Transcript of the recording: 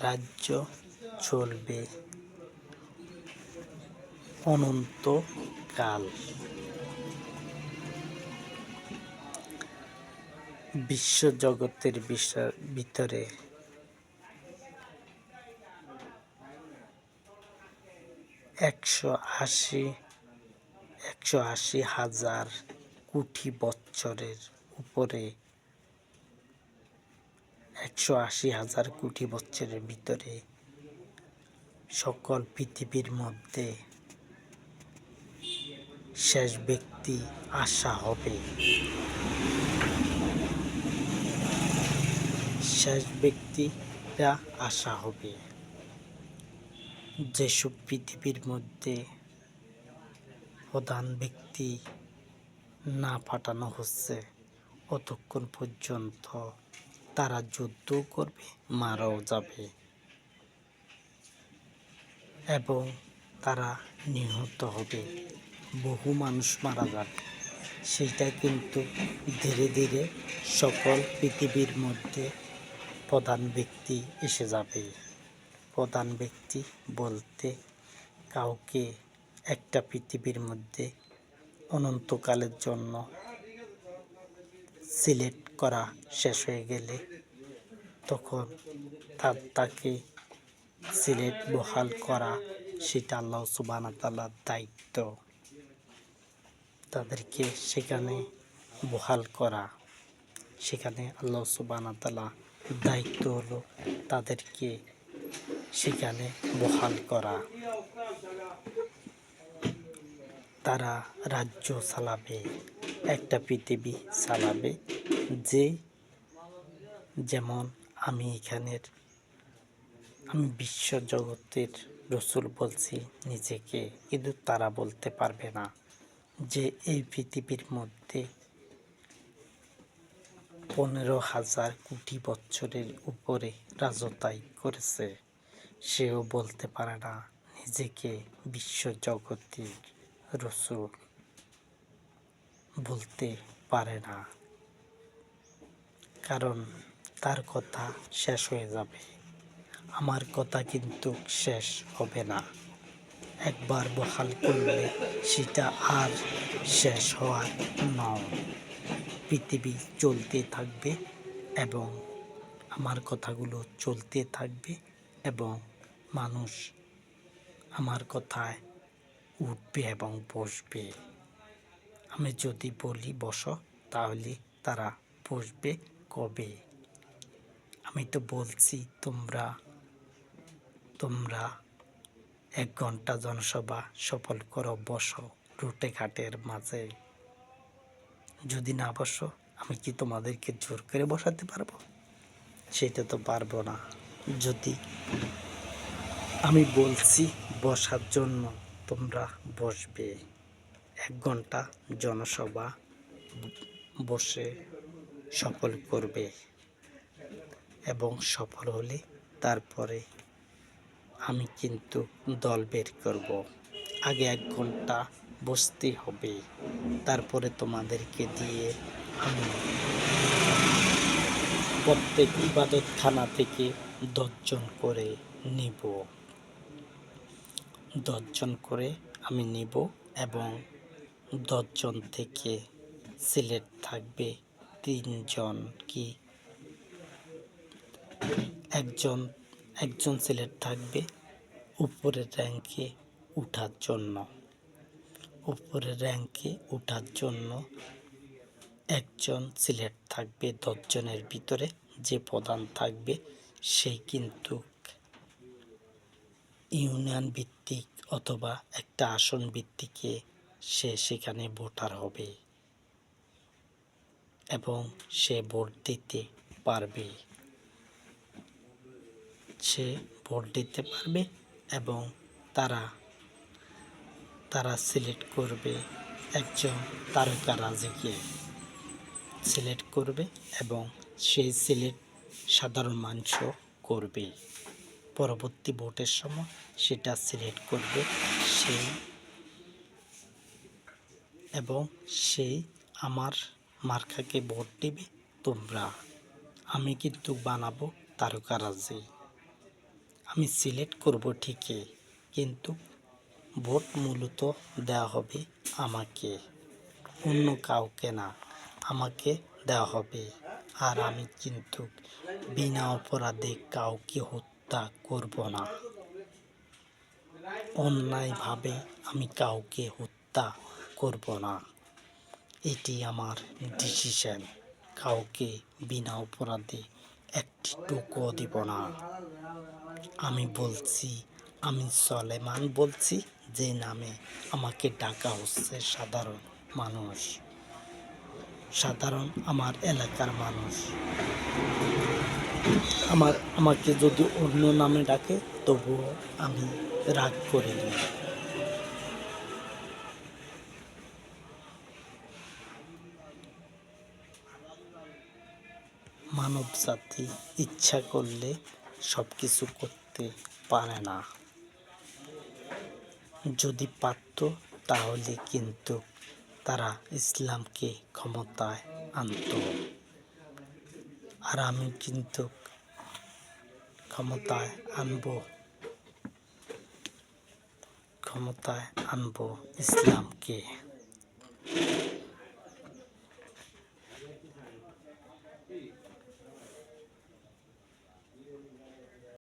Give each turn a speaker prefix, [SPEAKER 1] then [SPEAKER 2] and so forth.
[SPEAKER 1] রাজ্য চলবে অনন্তকাল। বিশ্বজগতের ভিতরে 180,000 কোটি বৎসরের উপরে 180,000 কোটি বৎসরের ভিতরে সকল পৃথিবীর মধ্যে শেষ ব্যক্তি আসা হবে। শেষ ব্যক্তিরা আসা হবে। যেসব পৃথিবীর মধ্যে প্রধান ব্যক্তি না পাঠানো হচ্ছে ততক্ষণ পর্যন্ত তারা যুদ্ধও করবে, মারাও যাবে এবং তারা নিহত হবে। বহু মানুষ মারা যাবে। সেইটা কিন্তু ধীরে ধীরে সকল পৃথিবীর মধ্যে প্রধান ব্যক্তি এসে যাবে। প্রধান ব্যক্তি বলতে কাউকে একটা পৃথিবীর মধ্যে অনন্তকালের জন্য সিলেক্ট করা শেষ হয়ে গেলে তখন তাকে সিলেক্ট বহাল করা সেটা আল্লাহ সুবহানাহু ওয়া তাআলার দায়িত্ব। তাদেরকে সেখানে বহাল করা, সেখানে আল্লাহ সুবহানাহু ওয়া তাআলার দায়িত্ব হলো তাদেরকে সেখানে বহাল করা। তারা রাজ্য চালাবে, একটা পৃথিবী চালাবে। যেমন আমি বিশ্ব জগতের রসুল বলছি নিজেকে, কিন্তু তারা বলতে পারবে না যে এই পৃথিবীর মধ্যে 15,000 কোটি বৎসরের উপরে রাজত্ব করেছে। সেও বলতে পারে না নিজেকে বিশ্ব জগতের রসুল, বলতে পারে না, কারণ তার কথা শেষ হয়ে যাবে। আমার কথা কিন্তু শেষ হবে না। একবার বহাল করলে সেটা আর শেষ হওয়ার নয়। পৃথিবী চলতে থাকবে এবং আমার কথাগুলো চলতে থাকবে এবং মানুষ আমার কথায় উঠবে এবং বসবে। আমি যদি বলি বসো, তাহলে তারা বসবে কবে? আমি তো বলছি তোমরা 1 ঘন্টা জনসভা সফল করো, বসো রুটে ঘাটের মাঝে। যদি না বসো, আমি কি তোমাদেরকে জোর করে বসাতে পারবো? সেটা তো পারবো না। যদি আমি বলছি বসার জন্য, তোমরা বসবে। 1 ঘন্টা জনসভা বসে সফল করবে এবং সফল হলে তারপরে আমি কিন্তু দল বের করব। আগে 1 ঘন্টা বসতে হবে, তারপরে তোমাদেরকে দিয়ে আমি প্রত্যেক ইবাদতখানা থেকে 10 জন করে নিব। 10 জন করে আমি নিব এবং 10 জন থেকে সিলেক্ট থাকবে 3 জন, কি একজন সিলেক্ট থাকবে উপরের র্যাঙ্কে ওঠার জন্য। উপরের র্যাঙ্কে ওঠার জন্য একজন সিলেক্ট থাকবে 10 জনের ভিতরে। যে প্রধান থাকবে সে কিন্তু ইউনিয়ন ভিত্তিক অথবা একটা আসন ভিত্তিকে সে সেখানে ভোটার হবে এবং সে ভোট দিতে পারবে। সে ভোট দিতে পারবে এবং তারা সিলেক্ট করবে একজন তারকা রাজীকে সিলেক্ট করবে এবং সেই সিলেক্ট সাধারণ মানুষও করবে। পরবর্তী ভোটের সময় সেটা সিলেক্ট করবে এবং সেই আমার মার্কাকে ভোট দিবে তোমরা। আমি কিন্তু বানাবো তারকা রাজী। আমি সিলেক্ট করব ঠিকই, কিন্তু ভোট মূলত দেওয়া হবে আমাকে, অন্য কাউকে না, আমাকে দেওয়া হবে। আর আমি কিন্তু বিনা অপরাধে কাউকে হত্যা করব না। অন্যায়ভাবে আমি কাউকে হত্যা করব না। এটি আমার ডিসিশন। কাউকে বিনা অপরাধে একটি টুকুও দিব না। আমি বলছি, আমি সলেমান বলছি, যে নামে আমাকে ডাকা হচ্ছে সাধারণ মানুষ, সাধারণ আমার এলাকার মানুষ। আমাকে যদি অন্য নামে ডাকে তবুও আমি রাগ করিনি। মানব জাতি ইচ্ছা করলে সব কিছু করতে পারে না। যদি পারত তাহলে কিন্তু তারা ইসলামকে ক্ষমতায় আনত। আর আমি কিন্তু ক্ষমতায় আনবো ইসলামকে।